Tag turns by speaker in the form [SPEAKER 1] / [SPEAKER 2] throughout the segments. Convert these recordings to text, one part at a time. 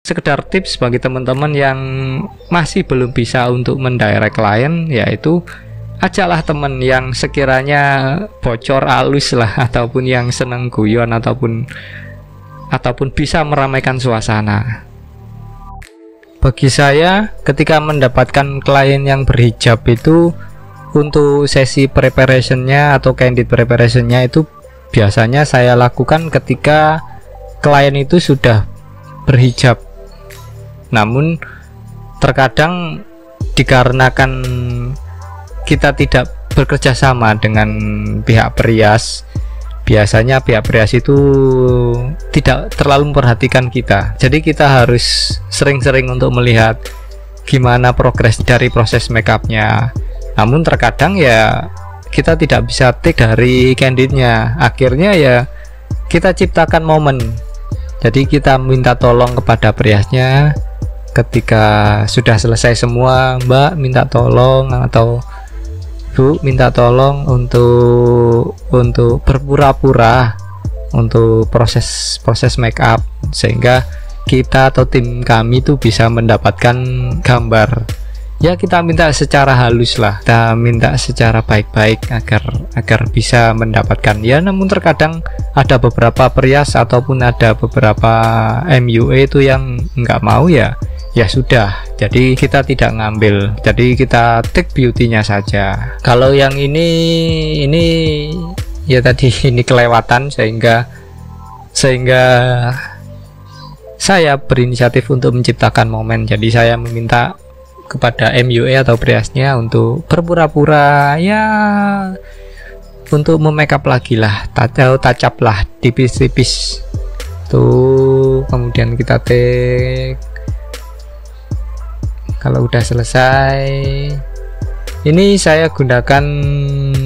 [SPEAKER 1] sekedar tips bagi teman-teman yang masih belum bisa untuk mendirect klien, yaitu ajaklah teman yang sekiranya bocor halus lah, ataupun yang seneng guyon, ataupun bisa meramaikan suasana. Bagi saya, ketika mendapatkan klien yang berhijab itu, untuk sesi preparationnya atau candid preparationnya itu biasanya saya lakukan ketika klien itu sudah berhijab. Namun terkadang dikarenakan kita tidak bekerja sama dengan pihak perias, biasanya pihak perias itu tidak terlalu memperhatikan kita. Jadi kita harus sering-sering untuk melihat gimana progres dari proses makeupnya. Namun terkadang ya kita tidak bisa take dari candidnya. Akhirnya ya kita ciptakan momen. Jadi kita minta tolong kepada periasnya ketika sudah selesai semua, Mbak minta tolong atau Bu minta tolong untuk berpura-pura untuk proses make up, sehingga kita atau tim kami itu bisa mendapatkan gambar. Ya kita minta secara halus lah, kita minta secara baik-baik agar bisa mendapatkan ya. Namun terkadang ada beberapa perias ataupun ada beberapa MUA itu yang nggak mau, ya sudah, jadi kita tidak ngambil, jadi kita take beauty-nya saja. Kalau yang ini ya tadi ini kelewatan, sehingga saya berinisiatif untuk menciptakan momen. Jadi saya meminta kepada MUA atau periasnya untuk berpura-pura ya, untuk memakeup lagi lah, touch up lah tipis-tipis tuh, kemudian kita take. Kalau udah selesai, ini saya gunakan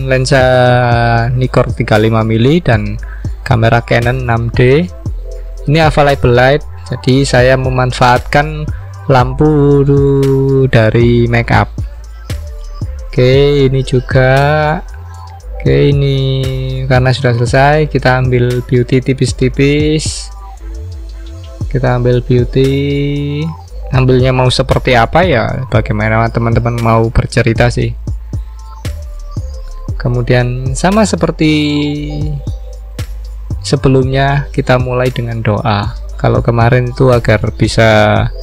[SPEAKER 1] lensa Nikkor 35mm dan kamera Canon 6D. Ini available light, jadi saya memanfaatkan lampu dari makeup. Oke, ini juga. Oke, ini karena sudah selesai, kita ambil beauty tipis-tipis. Kita ambil beauty. Ambilnya mau seperti apa ya, bagaimana teman-teman mau bercerita sih. Kemudian sama seperti sebelumnya, kita mulai dengan doa. Kalau kemarin itu agar bisa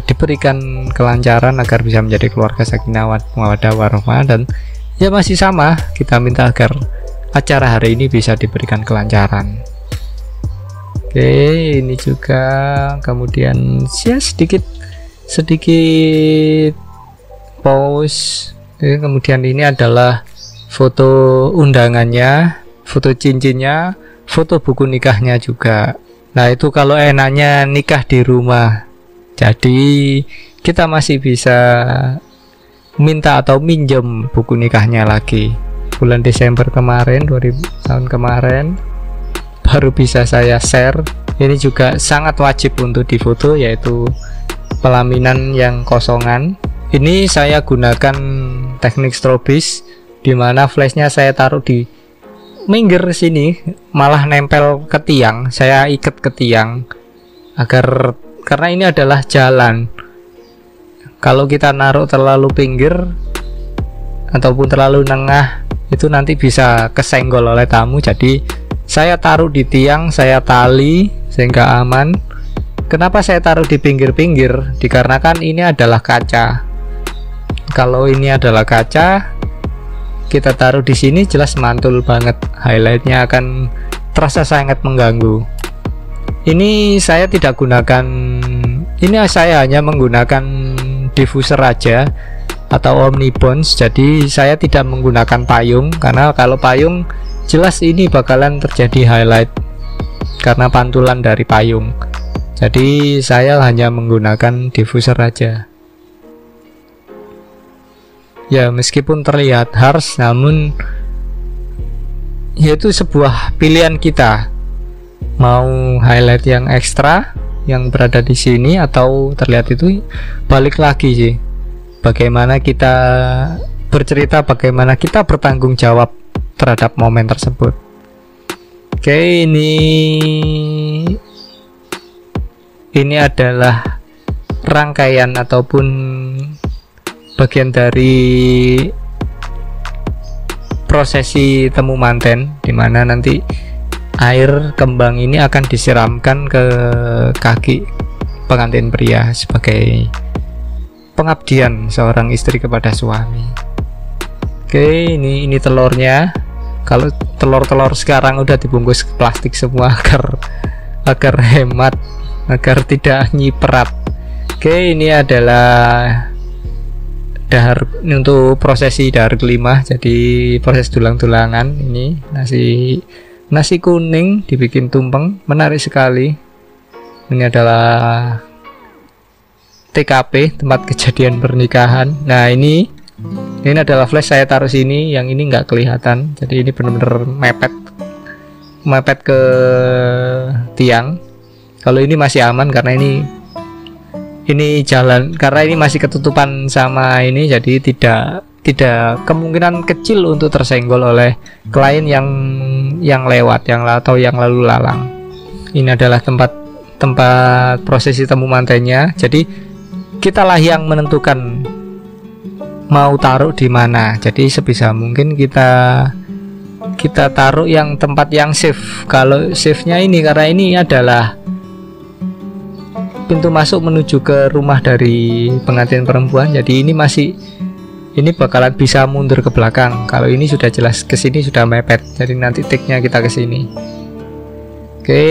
[SPEAKER 1] diberikan kelancaran, agar bisa menjadi keluarga sakinah mawaddah warahmah, dan ya masih sama, kita minta agar acara hari ini bisa diberikan kelancaran. Oke, ini juga. Kemudian ya sedikit pause. Oke, kemudian ini adalah foto undangannya, foto cincinnya, foto buku nikahnya juga. Nah itu kalau enaknya nikah di rumah, jadi kita masih bisa minta atau minjem buku nikahnya lagi. Bulan Desember kemarin, 2000 tahun kemarin, baru bisa saya share. Ini juga sangat wajib untuk difoto, yaitu pelaminan yang kosongan. Ini saya gunakan teknik strobis, dimana flashnya saya taruh di minggir sini, malah nempel ke tiang. Saya ikat ke tiang karena ini adalah jalan. Kalau kita naruh terlalu pinggir ataupun terlalu nengah, itu nanti bisa kesenggol oleh tamu. Jadi saya taruh di tiang, saya tali sehingga aman. Kenapa saya taruh di pinggir-pinggir? Dikarenakan ini adalah kaca. Kalau ini adalah kaca, kita taruh di sini jelas mantul banget. Highlightnya akan terasa sangat mengganggu. Ini saya tidak gunakan, ini saya hanya menggunakan diffuser aja atau omnibons. Jadi saya tidak menggunakan payung, karena kalau payung jelas ini bakalan terjadi highlight karena pantulan dari payung. Jadi saya hanya menggunakan diffuser aja. Ya meskipun terlihat harsh, namun yaitu sebuah pilihan kita. Mau highlight yang ekstra yang berada di sini atau terlihat itu, balik lagi sih. Bagaimana kita bercerita, bagaimana kita bertanggung jawab terhadap momen tersebut. Oke, ini ini adalah rangkaian ataupun bagian dari prosesi temu manten, dimana nanti air kembang ini akan disiramkan ke kaki pengantin pria sebagai pengabdian seorang istri kepada suami. Oke, ini telurnya. Kalau telur-telur sekarang udah dibungkus plastik semua agar hemat, agar tidak nyiperat. Oke, ini adalah dahar untuk prosesi dahar kelima. Jadi proses tulang-tulangan. Ini nasi kuning dibikin tumpeng, menarik sekali. Ini adalah TKP, tempat kejadian pernikahan. Nah, ini adalah flash, saya taruh sini, yang ini nggak kelihatan. Jadi ini benar-benar mepet ke tiang. Kalau ini masih aman karena ini jalan, karena ini masih ketutupan sama ini, jadi tidak kemungkinan kecil untuk tersenggol oleh klien yang lewat, atau yang lalu lalang. Ini adalah tempat prosesi temu mantennya. Jadi kitalah yang menentukan mau taruh di mana. Jadi sebisa mungkin kita taruh yang tempat yang safe. Kalau safe-nya ini, karena ini adalah pintu masuk menuju ke rumah dari pengantin perempuan, jadi ini bakalan bisa mundur ke belakang. Kalau ini sudah jelas ke sini, sudah mepet, jadi nanti take-nya kita ke sini. Oke,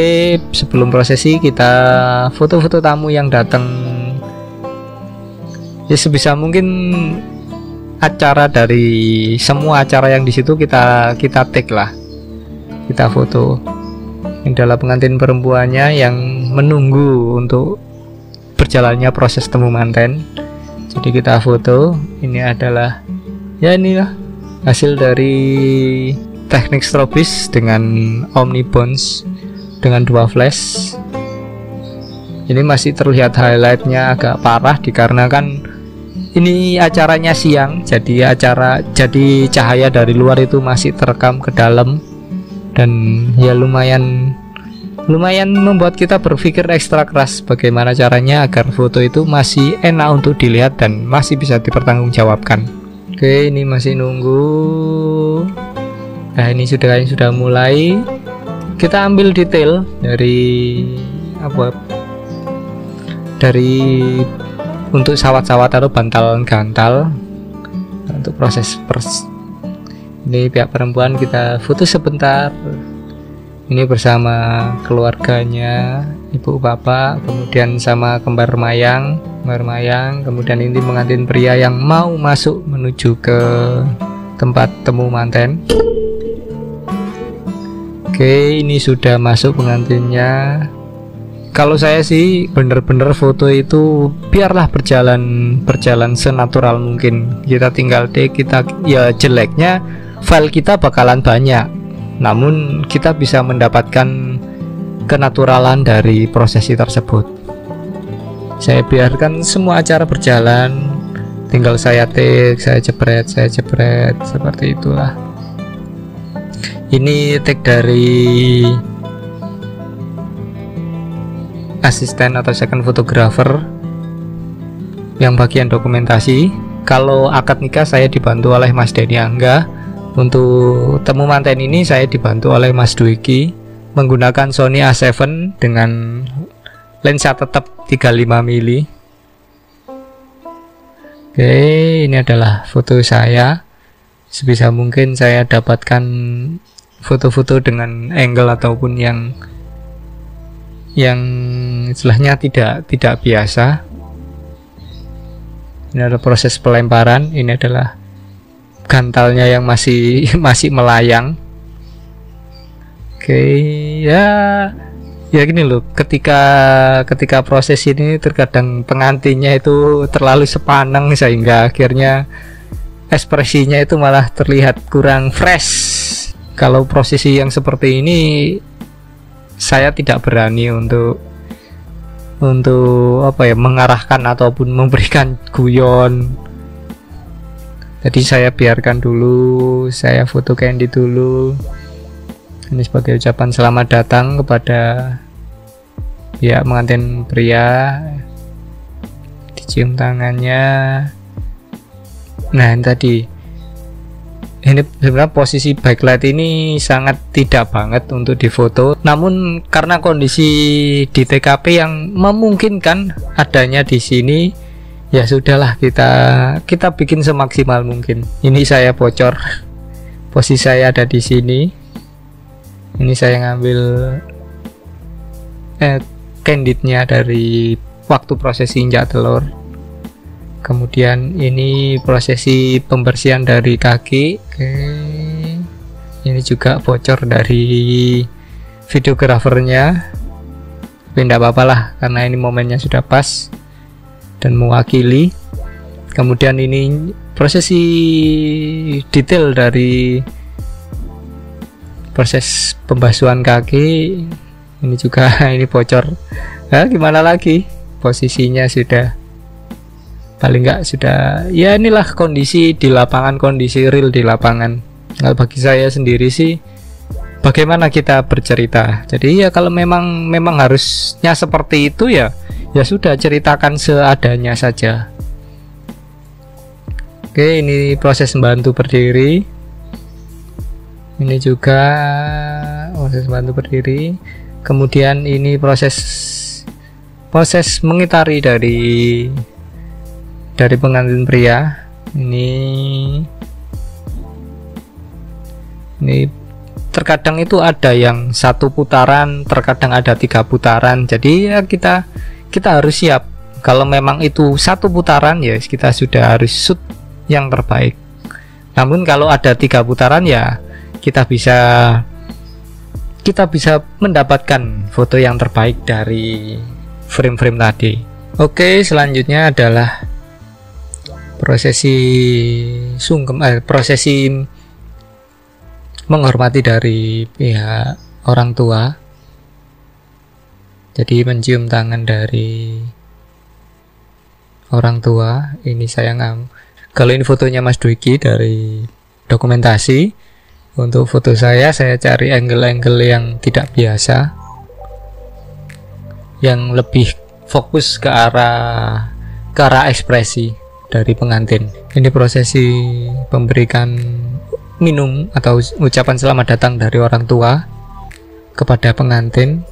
[SPEAKER 1] sebelum prosesi kita foto-foto tamu yang datang. Ya sebisa mungkin acara dari semua acara yang di situ kita take lah, kita foto. Ini adalah pengantin perempuannya yang menunggu untuk berjalannya proses temu manten. Jadi kita foto. Ini adalah, ya inilah hasil dari teknik strobis dengan omnibons dengan 2 flash. Ini masih terlihat highlightnya agak parah dikarenakan ini acaranya siang, jadi cahaya dari luar itu masih terekam ke dalam, dan ya lumayan membuat kita berpikir ekstra keras bagaimana caranya agar foto itu masih enak untuk dilihat dan masih bisa dipertanggungjawabkan. Oke, ini masih nunggu. Nah, ini sudah mulai. Kita ambil detail dari untuk sawat-sawat atau bantal-gantal untuk proses ini pihak perempuan kita foto sebentar. Ini bersama keluarganya, ibu bapak, kemudian sama kembar mayang, kemudian ini pengantin pria yang mau masuk menuju ke tempat temu manten. Oke, ini sudah masuk pengantinnya. Kalau saya sih bener-bener foto itu biarlah berjalan senatural mungkin. Kita tinggal ya jeleknya file kita bakalan banyak, namun kita bisa mendapatkan kenaturalan dari prosesi tersebut. Saya biarkan semua acara berjalan, tinggal saya take, saya jepret seperti itulah. Ini take dari asisten atau second photographer yang bagian dokumentasi. Kalau akad nikah saya dibantu oleh Mas Denny Angga. Untuk temu manten ini saya dibantu oleh Mas Dwiki menggunakan Sony A7 dengan lensa tetap 35 mili. Oke, ini adalah foto saya. Sebisa mungkin saya dapatkan foto-foto dengan angle ataupun yang istilahnya tidak biasa. Ini adalah proses pelemparan. Ini adalah gantalnya yang masih melayang. Oke, ya gini loh, ketika proses ini terkadang pengantinnya itu terlalu sepaneng sehingga akhirnya ekspresinya itu malah terlihat kurang fresh. Kalau prosesi yang seperti ini saya tidak berani untuk mengarahkan ataupun memberikan guyon. Jadi saya biarkan dulu, saya foto candid dulu. Ini sebagai ucapan selamat datang kepada pihak pengantin pria, dicium tangannya. Nah ini tadi, ini sebenarnya posisi backlight ini sangat tidak banget untuk difoto, namun karena kondisi di TKP yang memungkinkan adanya di sini, ya sudahlah, kita bikin semaksimal mungkin. Ini saya bocor, posisi saya ada di sini. Ini saya ngambil candidnya dari waktu prosesi injak telur. Kemudian ini prosesi pembersihan dari kaki. Oke. Ini juga bocor dari videografernya, tapi tidak apa-apa lah karena ini momennya sudah pas dan mewakili. Kemudian ini prosesi detail dari proses pembasuhan kaki. Ini juga ini bocor. Nah, gimana lagi, posisinya sudah paling nggak sudah, ya inilah kondisi di lapangan, kondisi real di lapangan. Kalau bagi saya sendiri sih, bagaimana kita bercerita. Jadi ya kalau memang harusnya seperti itu, ya sudah, ceritakan seadanya saja. Oke, ini proses membantu berdiri. Ini juga proses membantu berdiri. Kemudian ini proses mengitari dari pengantin pria. Ini terkadang itu ada yang 1 putaran, terkadang ada 3 putaran. Jadi ya kita harus siap. Kalau memang itu 1 putaran, ya kita sudah harus shoot yang terbaik. Namun kalau ada 3 putaran, ya kita bisa mendapatkan foto yang terbaik dari frame-frame tadi. Oke, selanjutnya adalah prosesi prosesi menghormati dari pihak orang tua. Jadi mencium tangan dari orang tua. Ini saya kalau ini fotonya Mas Dwiki dari dokumentasi. Untuk foto saya cari angle-angle yang tidak biasa, yang lebih fokus ke arah ekspresi dari pengantin. Ini prosesi pemberikan minum atau ucapan selamat datang dari orang tua kepada pengantin.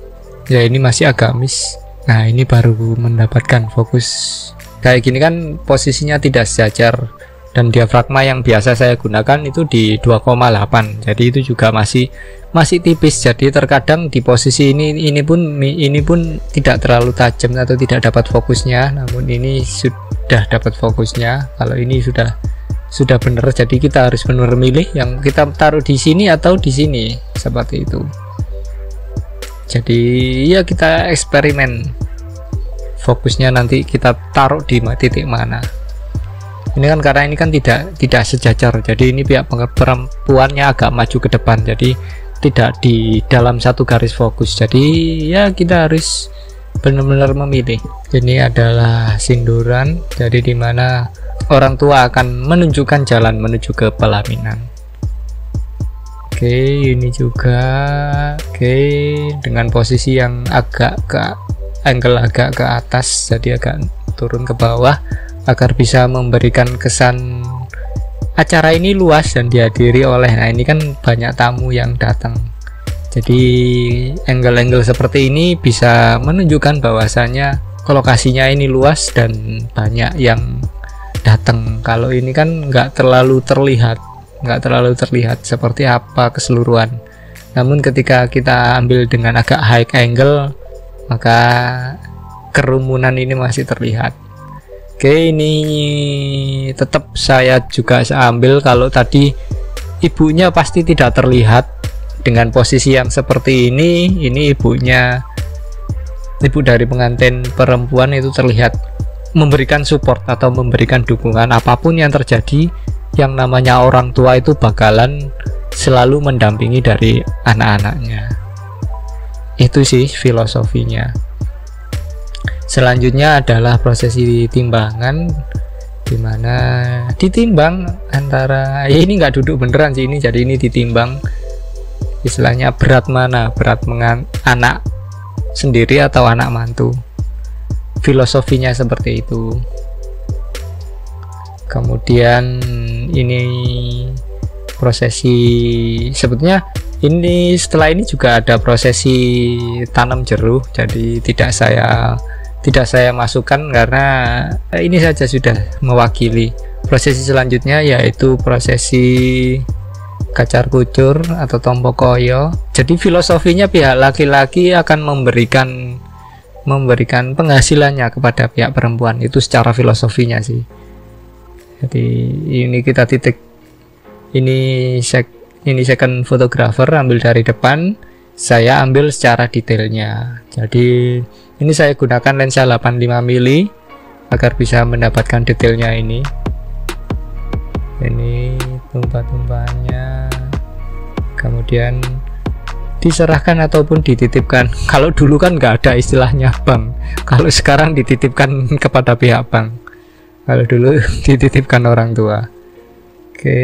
[SPEAKER 1] Ya ini masih agamis. Nah ini baru mendapatkan fokus. Kayak gini kan posisinya tidak sejajar, dan diafragma yang biasa saya gunakan itu di 2,8. Jadi itu juga masih tipis. Jadi terkadang di posisi ini pun tidak terlalu tajam atau tidak dapat fokusnya. Namun ini sudah dapat fokusnya. Kalau ini sudah benar. Jadi kita harus benar milih yang kita taruh di sini atau di sini, seperti itu. Jadi ya kita eksperimen. Fokusnya nanti kita taruh di titik mana. Ini kan karena ini kan tidak sejajar, jadi ini pihak perempuannya agak maju ke depan, jadi tidak di dalam satu garis fokus. Jadi ya kita harus benar-benar memilih. Ini adalah sinduran, jadi dimana orang tua akan menunjukkan jalan menuju ke pelaminan. Oke, ini juga dengan posisi yang agak ke angle agak ke atas, jadi agak turun ke bawah, agar bisa memberikan kesan acara ini luas dan dihadiri oleh, nah ini kan banyak tamu yang datang. Jadi angle-angle seperti ini bisa menunjukkan bahwasanya lokasinya ini luas dan banyak yang datang. Kalau ini kan nggak terlalu terlihat seperti apa keseluruhan. Namun ketika kita ambil dengan agak high angle, maka kerumunan ini masih terlihat. Oke, ini tetap saya juga ambil. Kalau tadi ibunya pasti tidak terlihat dengan posisi yang seperti ini ibu dari pengantin perempuan itu terlihat memberikan support atau memberikan dukungan. Apapun yang terjadi, yang namanya orang tua itu bakalan selalu mendampingi dari anak-anaknya. Itu sih filosofinya. Selanjutnya adalah prosesi timbangan, dimana ditimbang antara, ya ini nggak duduk beneran sih ini, jadi ini ditimbang istilahnya berat mana, berat anak sendiri atau anak mantu. Filosofinya seperti itu. Kemudian ini prosesi, sebetulnya ini setelah ini juga ada prosesi tanam jeruk, jadi tidak saya masukkan karena ini saja sudah mewakili. Prosesi selanjutnya yaitu prosesi kacar kucur atau tompo koyo. Jadi filosofinya pihak laki-laki akan memberikan penghasilannya kepada pihak perempuan, itu secara filosofinya sih. Jadi ini kita titik, ini second photographer ambil dari depan, saya ambil secara detailnya. Jadi ini saya gunakan lensa 85 mili agar bisa mendapatkan detailnya ini. Ini tumpah-tumpahnya, kemudian diserahkan ataupun dititipkan. Kalau dulu kan nggak ada istilahnya bank, kalau sekarang dititipkan kepada pihak bank. Kalau dulu dititipkan orang tua. Oke.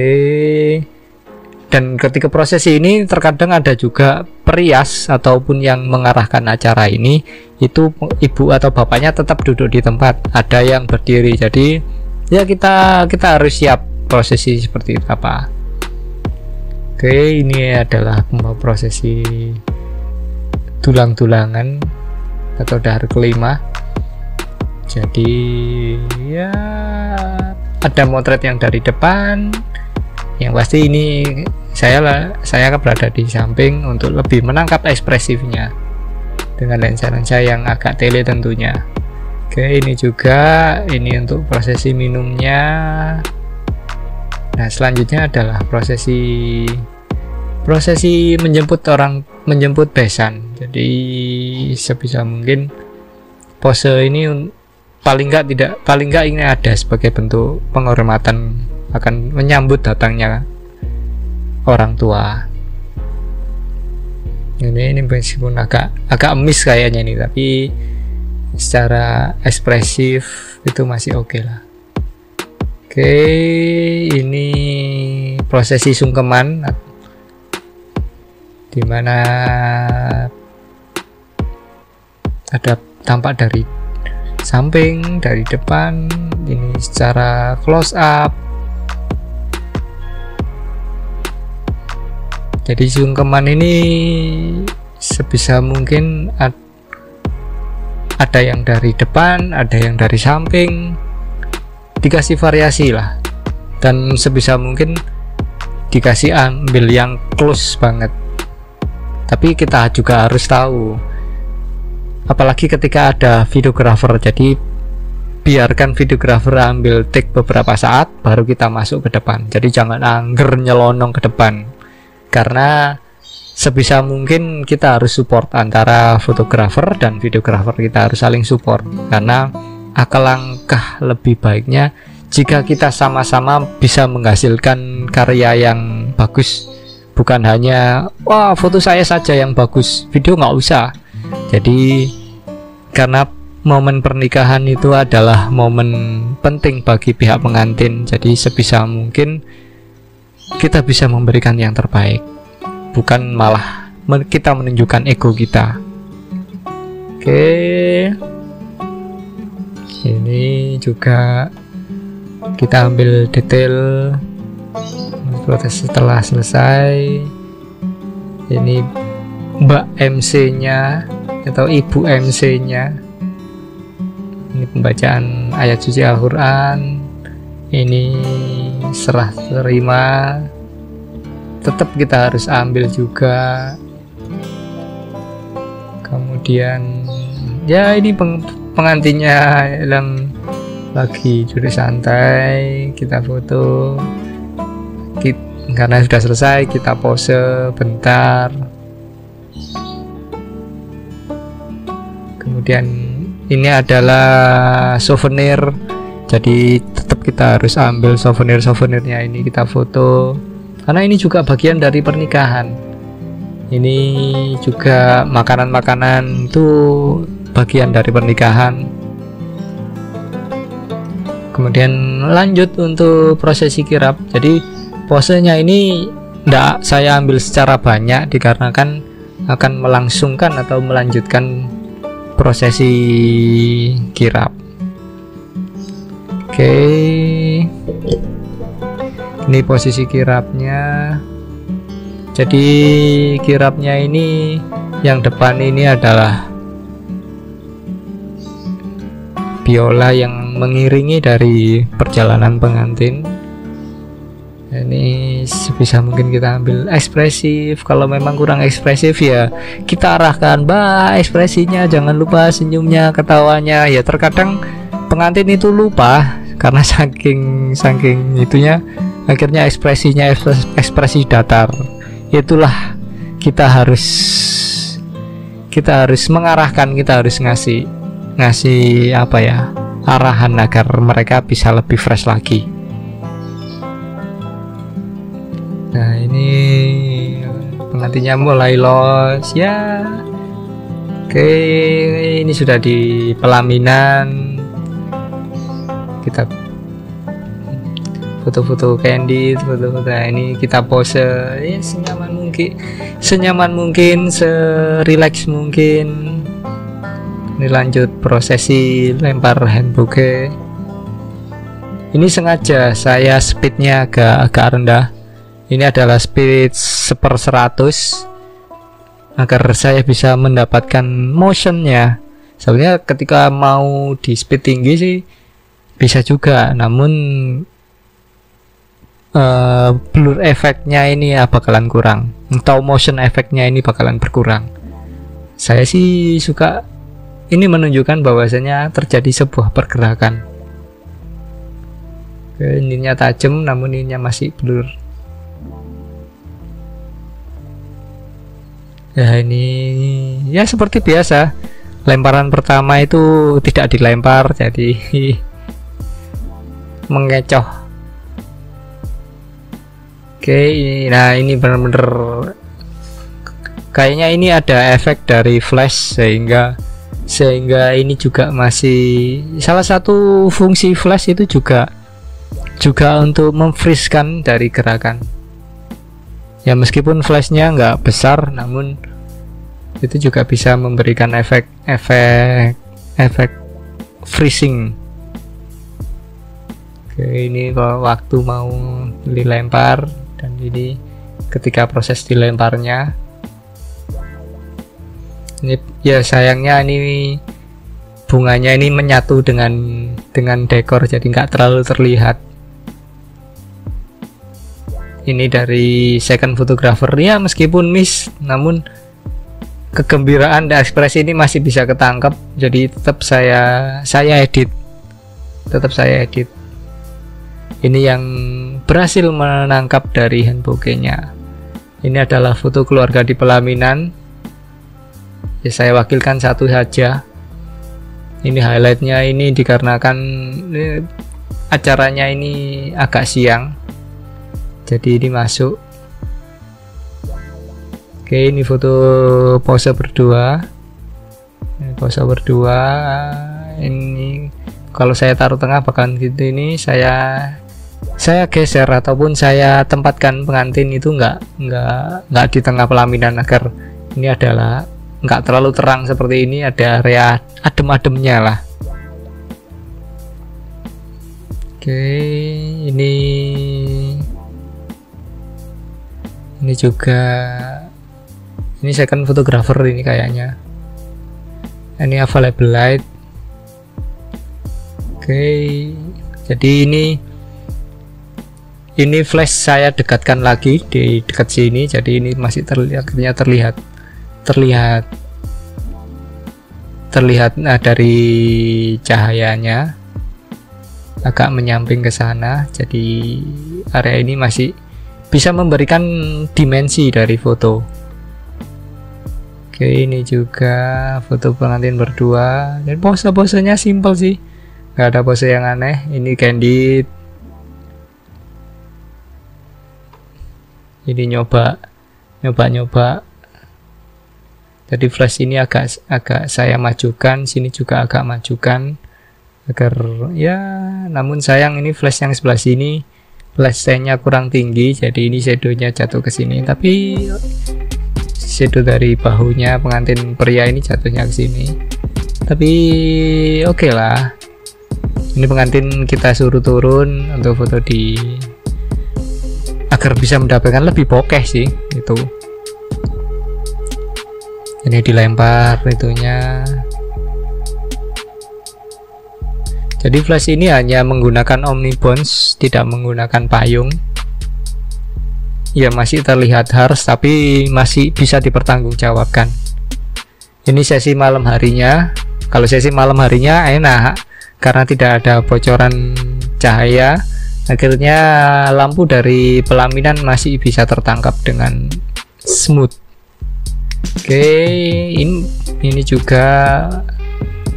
[SPEAKER 1] Dan ketika prosesi ini terkadang ada juga perias ataupun yang mengarahkan acara ini, itu ibu atau bapaknya tetap duduk di tempat, ada yang berdiri. Jadi ya kita harus siap prosesi seperti itu apa. Oke, ini adalah prosesi tulang-tulangan atau dahar kelima. Jadi ya ada motret yang dari depan, yang pasti ini saya berada di samping untuk lebih menangkap ekspresifnya dengan lensa-lensa yang agak tele tentunya. Oke, ini juga ini untuk prosesi minumnya. Nah, selanjutnya adalah prosesi menjemput besan. Jadi sebisa mungkin pose ini paling nggak ini ada sebagai bentuk penghormatan akan menyambut datangnya orang tua. Ini meskipun agak miss kayaknya ini, tapi secara ekspresif itu masih oke lah. Oke, ini prosesi sungkeman, dimana ada tampak dari samping, dari depan, ini secara close up. Jadi sungkeman ini sebisa mungkin ada yang dari depan, ada yang dari samping, dikasih variasi lah, dan sebisa mungkin dikasih ambil yang close banget. Tapi kita juga harus tahu, apalagi ketika ada videographer, jadi biarkan videographer ambil take beberapa saat baru kita masuk ke depan. Jadi jangan angger nyelonong ke depan, karena sebisa mungkin kita harus support antara fotografer dan videographer, kita harus saling support, karena alangkah lebih baiknya jika kita sama-sama bisa menghasilkan karya yang bagus, bukan hanya wah foto saya saja yang bagus, video nggak usah. Jadi karena momen pernikahan itu adalah momen penting bagi pihak pengantin, jadi sebisa mungkin kita bisa memberikan yang terbaik, bukan malah kita menunjukkan ego kita. Oke, ini juga kita ambil detail proses setelah selesai. Ini Mbak MC nya atau Ibu MC nya, ini pembacaan ayat suci Al-Quran, ini serah terima, tetap kita harus ambil juga. Kemudian ya ini pengantinnya yang lagi duduk santai, kita foto. Karena sudah selesai, kita pose bentar. Kemudian ini adalah souvenir, jadi tetap kita harus ambil souvenirnya, ini kita foto karena ini juga bagian dari pernikahan. Ini juga makanan-makanan itu bagian dari pernikahan. Kemudian lanjut untuk prosesi kirap. Jadi posenya ini tidak saya ambil secara banyak dikarenakan akan melangsungkan atau melanjutkan prosesi kirap. Oke, ini posisi kirapnya. Jadi kirapnya ini yang depan ini adalah biola yang mengiringi dari perjalanan pengantin. Ini sebisa mungkin kita ambil ekspresif. Kalau memang kurang ekspresif ya kita arahkan, bah, ekspresinya, jangan lupa senyumnya, ketawanya. Ya terkadang pengantin itu lupa karena saking itunya, akhirnya ekspresi datar. Itulah kita harus mengarahkan, kita harus ngasih apa ya, arahan agar mereka bisa lebih fresh lagi. Nah, ini pengantinnya mulai los ya. Oke, ini sudah di pelaminan. Kita foto-foto candid, foto-foto. Nah, ini kita pose ya senyaman mungkin, serileks mungkin. Ini lanjut prosesi lempar hand bouquet. Ini sengaja saya speednya agak rendah. Ini adalah speed 1/100 agar saya bisa mendapatkan motionnya. Sebenarnya ketika mau di speed tinggi sih bisa juga, namun blur efeknya ini bakalan kurang, atau motion efeknya ini bakalan berkurang. Saya sih suka ini menunjukkan bahwasanya terjadi sebuah pergerakan. Ininya tajam namun ininya masih blur. Ya ini ya seperti biasa, lemparan pertama itu tidak dilempar, jadi mengecoh. Oke, nah ini benar-benar kayaknya ini ada efek dari flash, sehingga ini juga masih salah satu fungsi flash itu juga untuk memfreeze-kan dari gerakan. Ya meskipun flashnya nggak besar, namun itu juga bisa memberikan efek freezing. Oke, ini waktu mau dilempar, dan ini ketika proses dilemparnya. Ini ya sayangnya ini bunganya ini menyatu dengan dekor, jadi nggak terlalu terlihat. Ini dari second photographer ya, meskipun miss, namun kegembiraan dan ekspresi ini masih bisa ketangkep. Jadi tetap saya edit. Ini yang berhasil menangkap dari hand bouquet-nya. Ini adalah foto keluarga di pelaminan. Ya, saya wakilkan satu saja. Ini highlightnya ini dikarenakan acaranya ini agak siang, jadi ini masuk. Oke, ini foto pose berdua. Ini kalau saya taruh tengah bakalan gitu. Ini saya geser ataupun saya tempatkan pengantin itu nggak di tengah pelaminan, agar ini adalah nggak terlalu terang seperti ini, ada area adem-ademnya lah. Oke, ini juga ini second photographer ini kayaknya. Ini available light. Oke, jadi ini flash saya dekatkan lagi di dekat sini, jadi ini masih terlihat dari cahayanya agak menyamping ke sana, jadi area ini masih bisa memberikan dimensi dari foto. Oke, ini juga foto pengantin berdua, dan pose-posenya simple sih, nggak ada pose yang aneh. Ini candid, ini nyoba. Jadi flash ini agak saya majukan, sini juga agak majukan agar ya, namun sayang ini flash yang sebelah sini flash nya kurang tinggi, jadi ini shadownya jatuh ke sini, tapi shadow dari bahunya pengantin pria ini jatuhnya ke sini. Tapi oke lah. Ini pengantin kita suruh turun untuk foto di, agar bisa mendapatkan lebih bokeh sih itu. Ini dilempar itunya. Jadi flash ini hanya menggunakan omnibons, tidak menggunakan payung. Ya masih terlihat harsh, tapi masih bisa dipertanggungjawabkan. Ini sesi malam harinya. Kalau sesi malam harinya enak karena tidak ada bocoran cahaya. Akhirnya lampu dari pelaminan masih bisa tertangkap dengan smooth. Oke, ini juga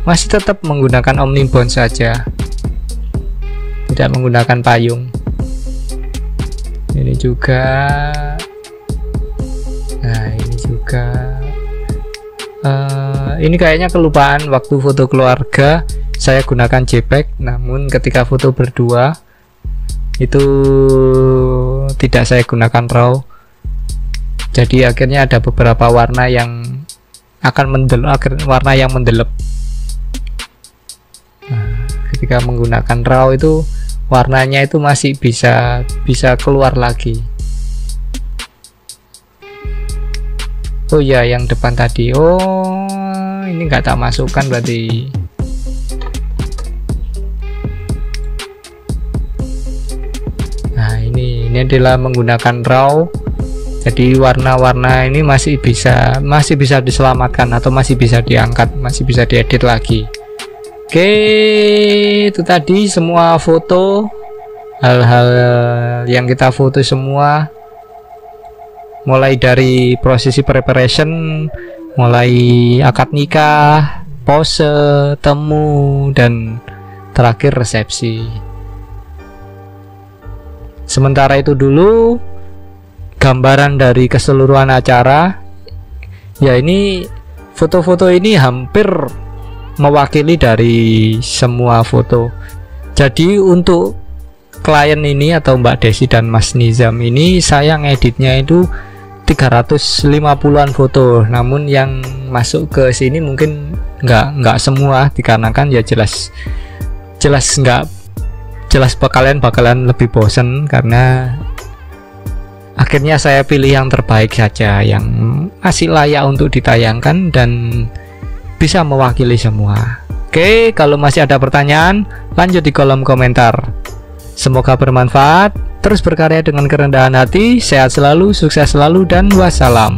[SPEAKER 1] masih tetap menggunakan omnibons saja, tidak menggunakan payung. Ini juga, nah ini juga, ini kayaknya kelupaan waktu foto keluarga saya gunakan JPEG, namun ketika foto berdua itu tidak saya gunakan RAW. Jadi akhirnya ada beberapa warna yang akan mendelep. Nah, ketika menggunakan RAW itu warnanya itu masih bisa keluar lagi. Oh ya, yang depan tadi, oh ini nggak tak masukkan berarti. Nah ini adalah menggunakan RAW. Jadi warna-warna ini masih bisa diselamatkan atau masih bisa diangkat, masih bisa diedit lagi. Oke, itu tadi semua foto, hal-hal yang kita foto semua, mulai dari prosesi preparation, mulai akad nikah, pose, temu, dan terakhir resepsi. Sementara itu dulu gambaran dari keseluruhan acara. Ya, ini foto-foto ini hampir mewakili dari semua foto. Jadi untuk klien ini atau Mbak Desi dan Mas Nizam ini saya ngeditnya itu 350-an foto, namun yang masuk ke sini mungkin nggak semua, dikarenakan ya jelas bakalan lebih bosen, karena akhirnya saya pilih yang terbaik saja, yang masih layak untuk ditayangkan dan bisa mewakili semua. Oke, kalau masih ada pertanyaan, lanjut di kolom komentar. Semoga bermanfaat, terus berkarya dengan kerendahan hati, sehat selalu, sukses selalu, dan wassalam.